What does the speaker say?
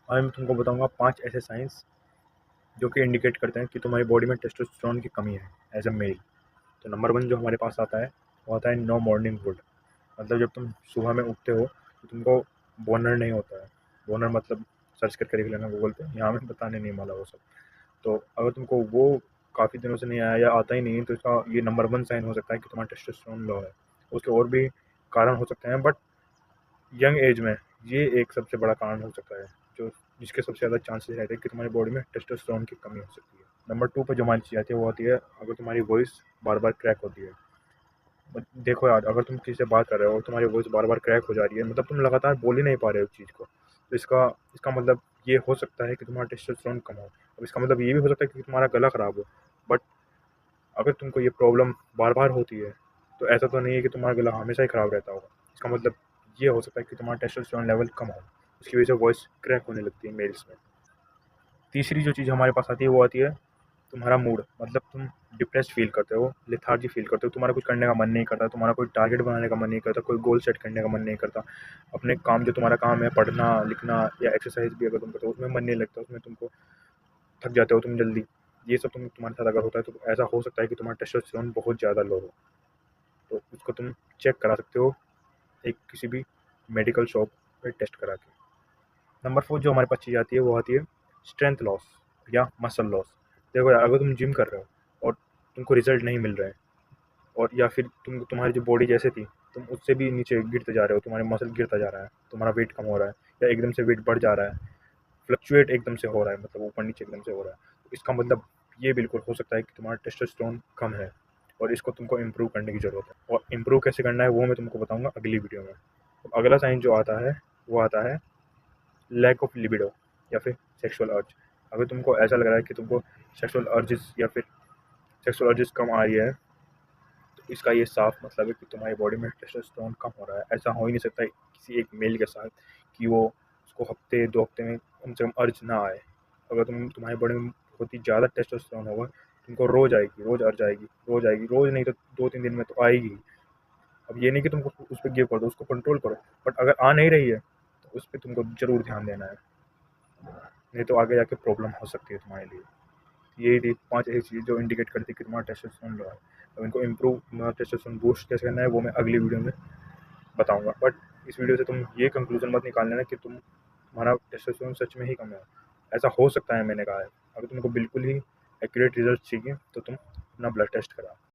आज मैं तुमको बताऊंगा 5 ऐसे साइंस जो कि इंडिकेट करते हैं कि तुम्हारी बॉडी में टेस्टोस्टेरोन की कमी है एज अ मेल। तो नंबर 1 जो हमारे पास आता है वो आता है नो मॉर्निंग वुड। मतलब जब तुम सुबह में उठते हो तो तुमको बोनर नहीं होता है। बोनर मतलब सर्च करके देख लेना गूगल पे, यहाँ में बताने नहीं वाला वो सब। तो अगर तुमको वो काफ़ी दिनों से नहीं आया या आता ही नहीं है तो इसका ये नंबर 1 साइन हो सकता है कि तुम्हारा टेस्टोस्टेरोन लो है। उसके और भी कारण हो सकते हैं, बट यंग एज में ये एक सबसे बड़ा कारण हो सकता है जो जिसके सबसे ज़्यादा चांसेस रहते हैं कि तुम्हारी बॉडी में टेस्टोस्टेरोन की कमी हो सकती है। नंबर 2 पे जो हमारी चीज़ आती है वो आती है अगर तुम्हारी वॉइस बार बार क्रैक होती है। देखो यार, अगर तुम किसी से बात कर रहे हो और तुम्हारी वॉइस बार बार क्रैक हो जा रही है, मतलब तुम लगातार बोल ही नहीं पा रहे हो उस चीज़ को, तो इसका इसका मतलब ये हो सकता है कि तुम्हारा टेस्टोस्टेरोन कम हो। अब इसका मतलब ये भी हो सकता है कि तुम्हारा गला ख़राब हो। बट अगर तुमको ये प्रॉब्लम बार बार होती है तो ऐसा तो नहीं है कि तुम्हारा गला हमेशा ही ख़राब रहता होगा। इसका मतलब ये हो सकता है कि तुम्हारा टेस्टोस्टेरोन लेवल कम हो, उसकी वजह से वॉइस क्रैक होने लगती है मेल्स में। तीसरी जो चीज़ हमारे पास आती है वो आती है तुम्हारा मूड। मतलब तुम डिप्रेस्ड फील करते हो, लेथार्जी फील करते हो, तुम्हारा कुछ करने का मन नहीं करता, तुम्हारा कोई टारगेट बनाने का मन नहीं करता, कोई गोल सेट करने का मन नहीं करता। अपने काम जो तुम्हारा काम है पढ़ना लिखना या एक्सरसाइज भी अगर तुम करते हो उसमें मन नहीं लगता, उसमें तुमको थक जाते हो तुम जल्दी। ये सब तुम्हारे साथ अगर होता है तो ऐसा हो सकता है कि तुम्हारा टेस्टोस्टेरोन बहुत ज़्यादा लो हो। तो उसको तुम चेक करा सकते हो एक किसी भी मेडिकल शॉप पे टेस्ट करा के। नंबर 4 जो हमारे पास चीज़ आती है वो आती है स्ट्रेंथ लॉस या मसल लॉस। देखो यार, अगर तुम जिम कर रहे हो और तुमको रिजल्ट नहीं मिल रहा है, और या फिर तुम्हारी जो बॉडी जैसे थी तुम उससे भी नीचे गिरते जा रहे हो, तुम्हारे मसल गिरता जा रहा है, तुम्हारा वेट कम हो रहा है या एकदम से वेट बढ़ जा रहा है, फ्लक्चुएट एकदम से हो रहा है, मतलब ऊपर नीचे एकदम से हो रहा है, तो इसका मतलब ये बिल्कुल हो सकता है कि तुम्हारा टेस्टोस्टेरोन कम है और इसको तुमको इम्प्रूव करने की ज़रूरत है। और इम्प्रूव कैसे करना है वो मैं तुमको बताऊंगा अगली वीडियो में। तो अगला साइन जो आता है वो आता है लैक ऑफ लिबिडो या फिर सेक्सुअल अर्ज। अगर तुमको ऐसा लग रहा है कि तुमको सेक्सुअल अर्जेस या फिर सेक्सुअल अर्जेस कम आ रही है तो इसका ये साफ मतलब है कि तुम्हारी बॉडी में टेस्टोस्टेरोन कम हो रहा है। ऐसा हो ही नहीं सकता किसी एक मेल के साथ कि वो उसको हफ्ते 2 हफ्ते में कम से कम अर्ज ना आए। अगर तुम्हारी बॉडी में बहुत ही ज़्यादा टेस्टोस्टेरोन होगा तुमको रोज़ आएगी, रोज़ अर्ज आएगी, रोज़ आएगी, रोज़ नहीं तो 2-3 दिन में तो आएगी ही। अब ये नहीं कि तुमको उस पर गिव कर दो, उसको कंट्रोल करो, बट अगर आ नहीं रही है तो उस पर तुमको ज़रूर ध्यान देना है, नहीं तो आगे जाके प्रॉब्लम हो सकती है तुम्हारे लिए। यही थी 5 ऐसी चीज़ जो इंडिकेट करती है कि तुम्हारा टेस्टोस्टेरोन लो है। अब इनको इम्प्रूव तुम्हारा टेस्टोस्टेरोन बूस्ट कैसे करना है वो मैं अगली वीडियो में बताऊँगा। बट इस वीडियो से तुम ये कंक्लूज़न मत निकाल लेना कि तुम्हारा टेस्टोस्टेरोन सच में ही कम है। ऐसा हो सकता है, मैंने कहा है। अगर तुमको बिल्कुल ही एक्यूरेट रिज़ल्ट चाहिए तो तुम अपना ब्लड टेस्ट कराओ।